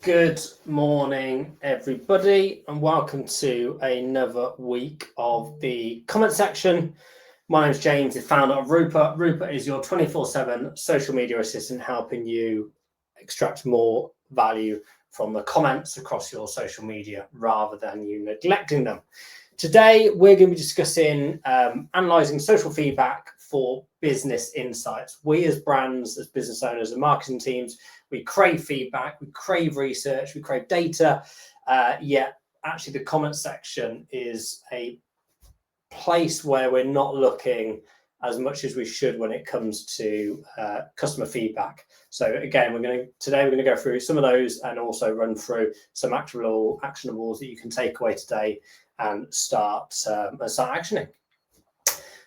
Good morning, everybody, and welcome to another week of the comment section. My name's James, the founder of Rupert. Rupert is your 24/7 social media assistant, helping you extract more value from the comments across your social media rather than you neglecting them. Today, we're going to be discussing analysing social feedback for business insights. We as brands, as business owners and marketing teams, we crave feedback, we crave research, we crave data, yet actually the comment section is a place where we're not looking as much as we should when it comes to customer feedback. So again, today we're going to go through some of those and also run through some actionables that you can take away today and start actioning.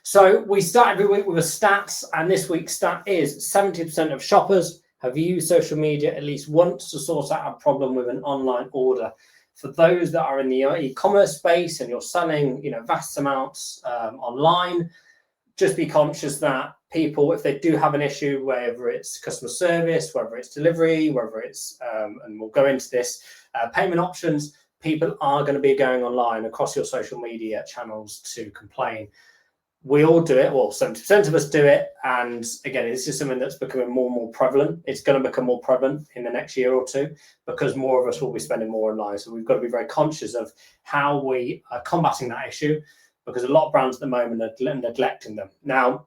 So we start every week with a stats, and this week's stat is 70% of shoppers have used social media at least once to sort out a problem with an online order. For those that are in the e-commerce space and you're selling, vast amounts online, just be conscious that people, if they do have an issue, whether it's customer service, whether it's delivery, whether it's, and we'll go into this, payment options, people are going to be going online across your social media channels to complain. We all do it, well, 70% of us do it, and again, it's just something that's becoming more and more prevalent. It's going to become more prevalent in the next year or two because more of us will be spending more online. So we've got to be very conscious of how we are combating that issue, because a lot of brands at the moment are neglecting them. Now,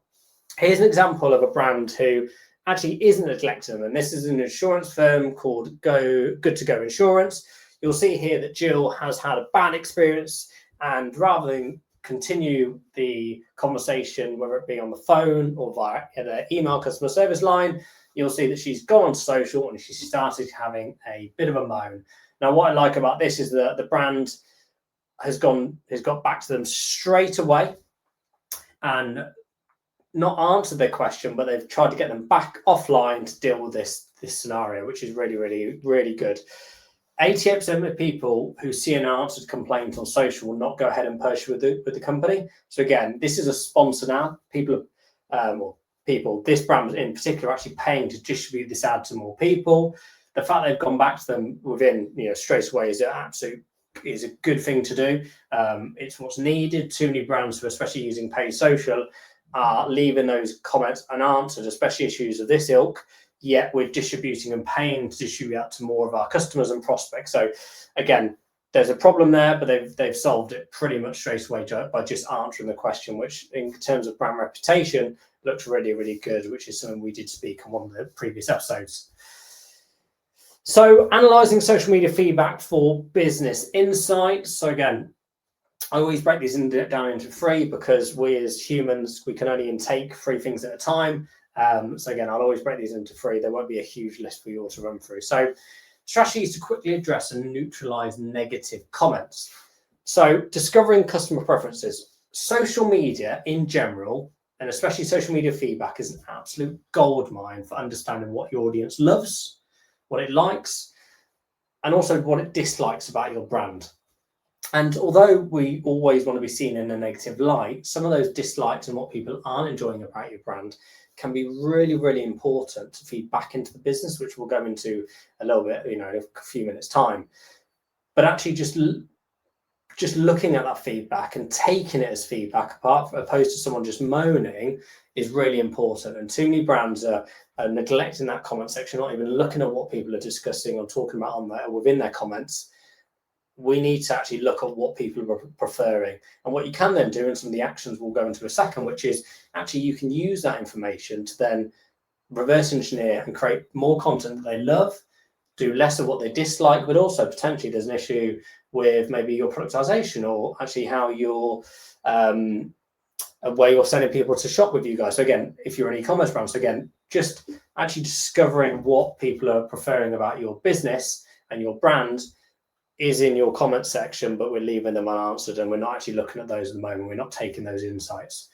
here's an example of a brand who actually isn't neglecting them, and this is an insurance firm called Good to Go Insurance. You'll see here that Jill has had a bad experience, and rather than continue the conversation, whether it be on the phone or via the email customer service line, you'll see that she's gone on social and she started having a bit of a moan. Now, what I like about this is that the brand has got back to them straight away and not answered their question, but they've tried to get them back offline to deal with this scenario, which is really, really, really good. 88% of people who see an answered complaint on social will not go ahead and purchase with the company. So again, this is a sponsor now. This brand in particular are actually paying to distribute this ad to more people. The fact they've gone back to them within, straight away is a good thing to do. It's what's needed. Too many brands who are especially using paid social are leaving those comments unanswered, especially issues of this ilk. Yet we're distributing and paying to distribute out to more of our customers and prospects. So again, there's a problem there, but they've solved it pretty much straight away by just answering the question, which in terms of brand reputation looks really, really good, which is something we did speak on one of the previous episodes. So analysing social media feedback for business insights. So again, I always break these down into three because we as humans, we can only intake three things at a time. So again, I'll always break these into three. There won't be a huge list for you all to run through. So strategies to quickly address and neutralize negative comments. So discovering customer preferences. Social media in general, and especially social media feedback, is an absolute goldmine for understanding what your audience loves, what it likes, and also what it dislikes about your brand. And although we always want to be seen in a negative light, some of those dislikes and what people aren't enjoying about your brand can be really, really important to feed back into the business, which we'll go into a little bit, in a few minutes' time. But actually just looking at that feedback and taking it as feedback, opposed to someone just moaning, is really important. And too many brands are neglecting that comment section, not even looking at what people are discussing or talking about on there within their comments. We need to actually look at what people are preferring. And what you can then do, and some of the actions we'll go into a second, which is actually you can use that information to then reverse engineer and create more content that they love, do less of what they dislike, but also potentially there's an issue with maybe your productization or actually how you're, where you're sending people to shop with you guys. So again, if you're an e-commerce brand, so again, just actually discovering what people are preferring about your business and your brand is in your comment section, but we're leaving them unanswered and we're not actually looking at those at the moment. We're not taking those insights.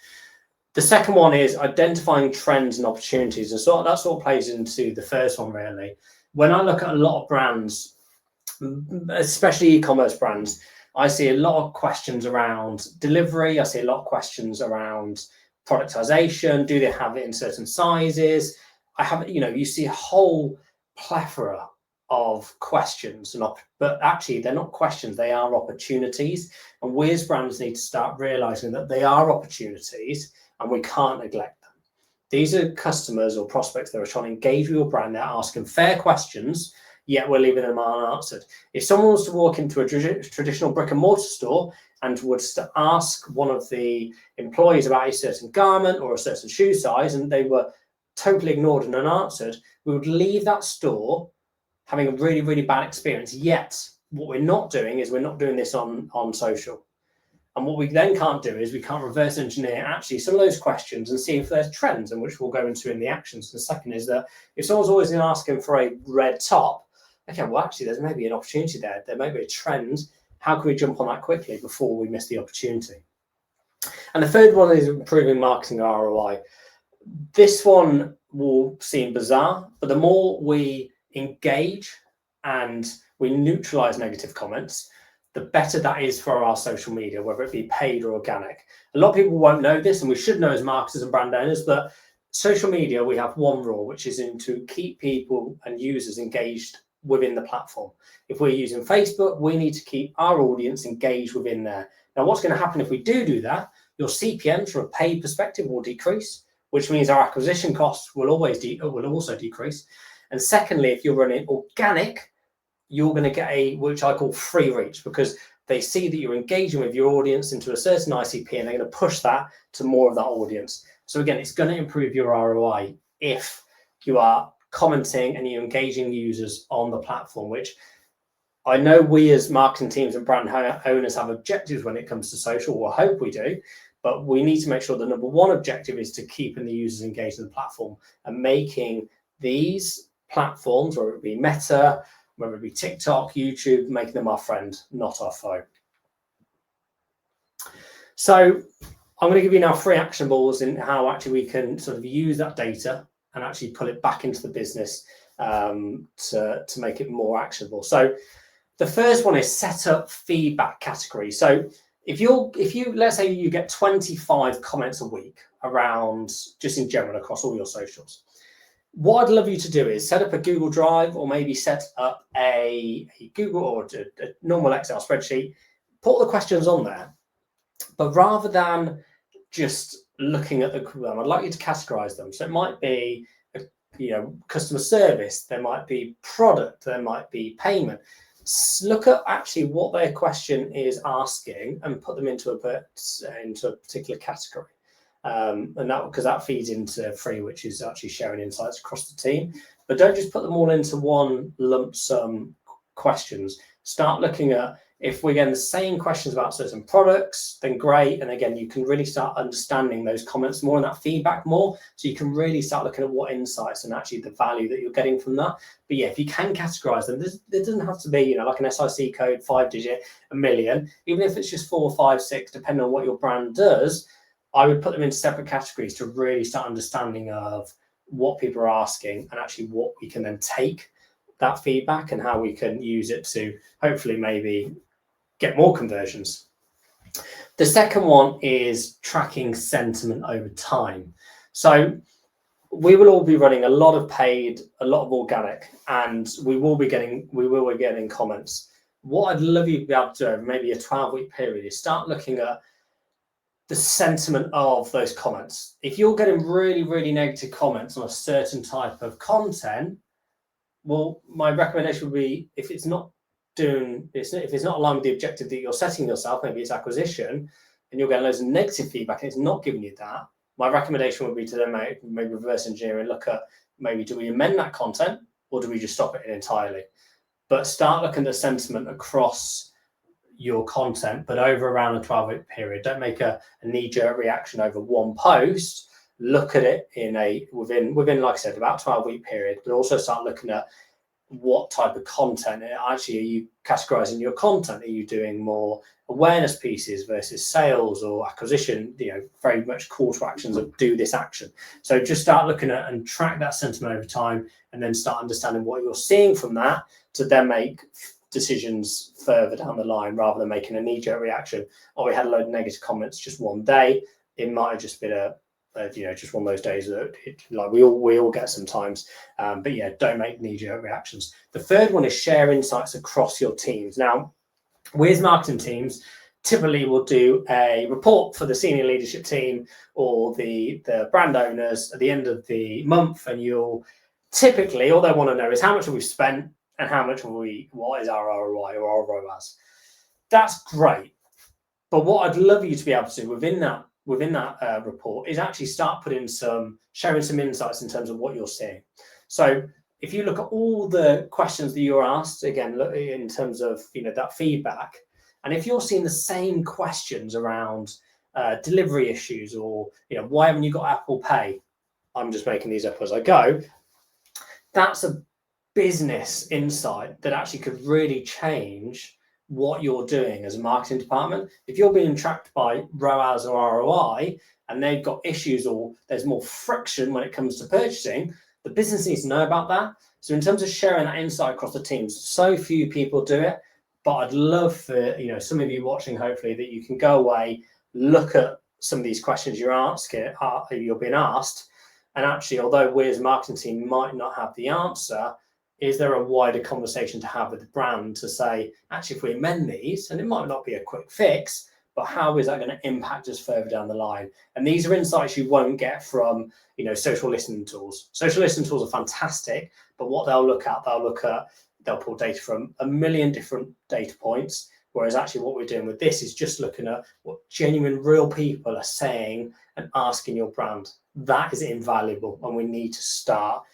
The second one is identifying trends and opportunities. And so that sort of plays into the first one, really. When I look at a lot of brands, especially e-commerce brands, I see a lot of questions around delivery. I see a lot of questions around productization. Do they have it in certain sizes? You see a whole plethora of questions, but actually they're not questions, they are opportunities. And we as brands need to start realizing that they are opportunities and we can't neglect them. These are customers or prospects that are trying to engage with your brand. They're asking fair questions, yet we're leaving them unanswered. If someone was to walk into a traditional brick and mortar store and was to ask one of the employees about a certain garment or a certain shoe size, and they were totally ignored and unanswered, we would leave that store having a really, really bad experience. Yet what we're not doing is we're not doing this on social. And what we then can't do is we can't reverse engineer actually some of those questions and see if there's trends, and which we'll go into in the actions. The second is that if someone's always asking for a red top, okay, well, actually, there's maybe an opportunity there. There may be a trend. How can we jump on that quickly before we miss the opportunity? And the third one is improving marketing ROI. This one will seem bizarre, but the more we engage and we neutralize negative comments, the better that is for our social media, whether it be paid or organic. A lot of people won't know this, and we should know as marketers and brand owners, but social media, we have one rule, which is to keep people and users engaged within the platform. If we're using Facebook, we need to keep our audience engaged within there. Now, what's going to happen if we do that? Your CPMs from a paid perspective will decrease, which means our acquisition costs will also decrease. And secondly, if you're running organic, you're going to get which I call free reach, because they see that you're engaging with your audience into a certain ICP, and they're going to push that to more of that audience. So again, it's going to improve your ROI if you are commenting and you're engaging users on the platform, which I know we as marketing teams and brand owners have objectives when it comes to social, or hope we do, but we need to make sure the number one objective is to keeping the users engaged in the platform and making these platforms, whether it be Meta, whether it be TikTok, YouTube, making them our friend, not our foe. So I'm going to give you now 3 actionables in how actually we can sort of use that data and actually pull it back into the business to make it more actionable. So the first one is set up feedback categories. So if you let's say you get 25 comments a week around just in general across all your socials, what I'd love you to do is set up a Google Drive, or maybe set up a Google or a normal Excel spreadsheet, put the questions on there. But rather than just looking at I'd like you to categorize them. So it might be, customer service, there might be product, there might be payment. Look at actually what their question is asking and put them into a particular category. And that, because that feeds into free, which is actually sharing insights across the team. But don't just put them all into one lump sum questions. Start looking at, if we're getting the same questions about certain products, then great. And again, you can really start understanding those comments more and that feedback more. So you can really start looking at what insights and actually the value that you're getting from that. But yeah, if you can categorize them, there doesn't have to be, like an SIC code, 5-digit, a million, even if it's just 4, 5, 6, depending on what your brand does. I would put them into separate categories to really start understanding of what people are asking and actually what we can then take that feedback and how we can use it to hopefully maybe get more conversions. The second one is tracking sentiment over time. So we will all be running a lot of paid, a lot of organic, and we will be getting comments. What I'd love you to be able to do over maybe a 12-week period is start looking at the sentiment of those comments. If you're getting really, really negative comments on a certain type of content, well, my recommendation would be, if it's not aligned with the objective that you're setting yourself, maybe it's acquisition, and you're getting loads of negative feedback and it's not giving you that, my recommendation would be to then maybe reverse engineer and look at, maybe do we amend that content or do we just stop it entirely? But start looking at the sentiment across your content, but over around a 12-week period. Don't make a knee-jerk reaction over one post. Look at it within, like I said, about 12-week period, but also start looking at what type of content. Actually, are you categorizing your content? Are you doing more awareness pieces versus sales or acquisition? Very much call to actions of do this action. So just start looking at and track that sentiment over time, and then start understanding what you're seeing from that to then make decisions further down the line, rather than making a knee-jerk reaction. We had a load of negative comments just one day. It might have just been just one of those days that like we all get sometimes. But yeah, don't make knee-jerk reactions. The third one is share insights across your teams. Now, we as marketing teams typically will do a report for the senior leadership team or the brand owners at the end of the month, and you'll typically, all they want to know is how much have we spent and how much what is our ROI or our ROAS. That's great. But what I'd love you to be able to do within that report is actually start sharing some insights in terms of what you're seeing. So if you look at all the questions that you're asked, again, look in terms of that feedback, and if you're seeing the same questions around delivery issues or why haven't you got Apple Pay? I'm just making these up as I go. That's a business insight that actually could really change what you're doing as a marketing department. If you're being tracked by ROAS or ROI and they've got issues or there's more friction when it comes to purchasing, the business needs to know about that. So in terms of sharing that insight across the teams, so few people do it, but I'd love for some of you watching, hopefully, that you can go away, look at some of these questions you're being asked, and actually, although we as a marketing team might not have the answer, is there a wider conversation to have with the brand to say, actually, if we amend these, and it might not be a quick fix, but how is that going to impact us further down the line? And these are insights you won't get from social listening tools. Social listening tools are fantastic, but what they'll pull data from a million different data points, whereas actually what we're doing with this is just looking at what genuine real people are saying and asking your brand. That is invaluable, and we need to start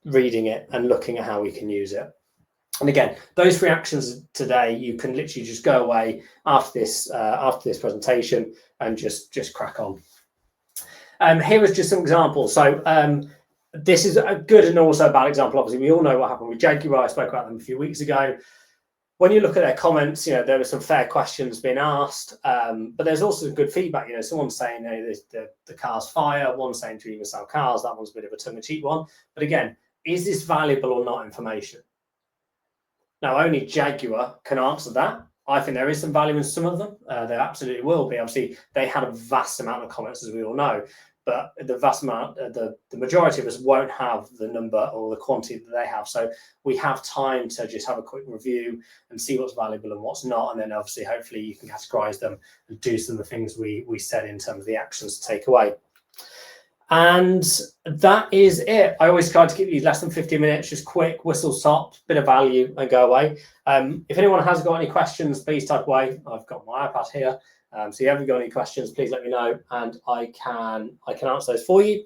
reading it and looking at how we can use it. And again, those 3 actions today, you can literally just go away after this presentation and just crack on. Here is just some examples. So this is a good and also a bad example. Obviously, we all know what happened with Jaguar. I spoke about them a few weeks ago. When you look at their comments, there were some fair questions being asked, but there's also some good feedback. Someone's saying the car's fire, one's saying to even sell cars. That one's a bit of a tongue-in-cheek one. But again, is this valuable or not information? Now, only Jaguar can answer that. I think there is some value in some of them. There absolutely will be. Obviously, they had a vast amount of comments, as we all know, but the vast amount, the majority of us won't have the number or the quantity that they have. So we have time to just have a quick review and see what's valuable and what's not. And then obviously, hopefully you can categorize them and do some of the things we said in terms of the actions to take away. And that is it. I always try to keep these less than 15 minutes, just quick, whistle stop, bit of value and go away. If anyone has got any questions, please type away. I've got my iPad here. So if you haven't got any questions, please let me know and I can answer those for you.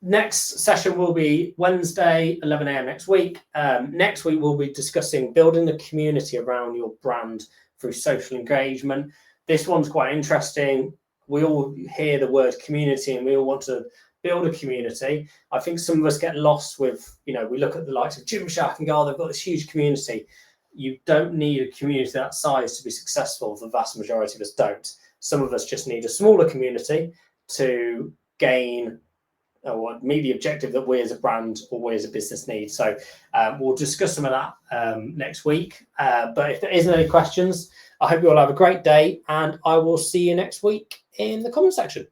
Next session will be Wednesday, 11 a.m. next week. Next week, we'll be discussing building a community around your brand through social engagement. This one's quite interesting. We all hear the word community and we all want to build a community. I think some of us get lost with, we look at the likes of Gymshark and go, oh, they've got this huge community. You don't need a community that size to be successful. The vast majority of us don't. Some of us just need a smaller community to gain or meet the objective that we as a brand or we as a business need. So we'll discuss some of that next week. But if there isn't any questions, I hope you all have a great day and I will see you next week in the comment section.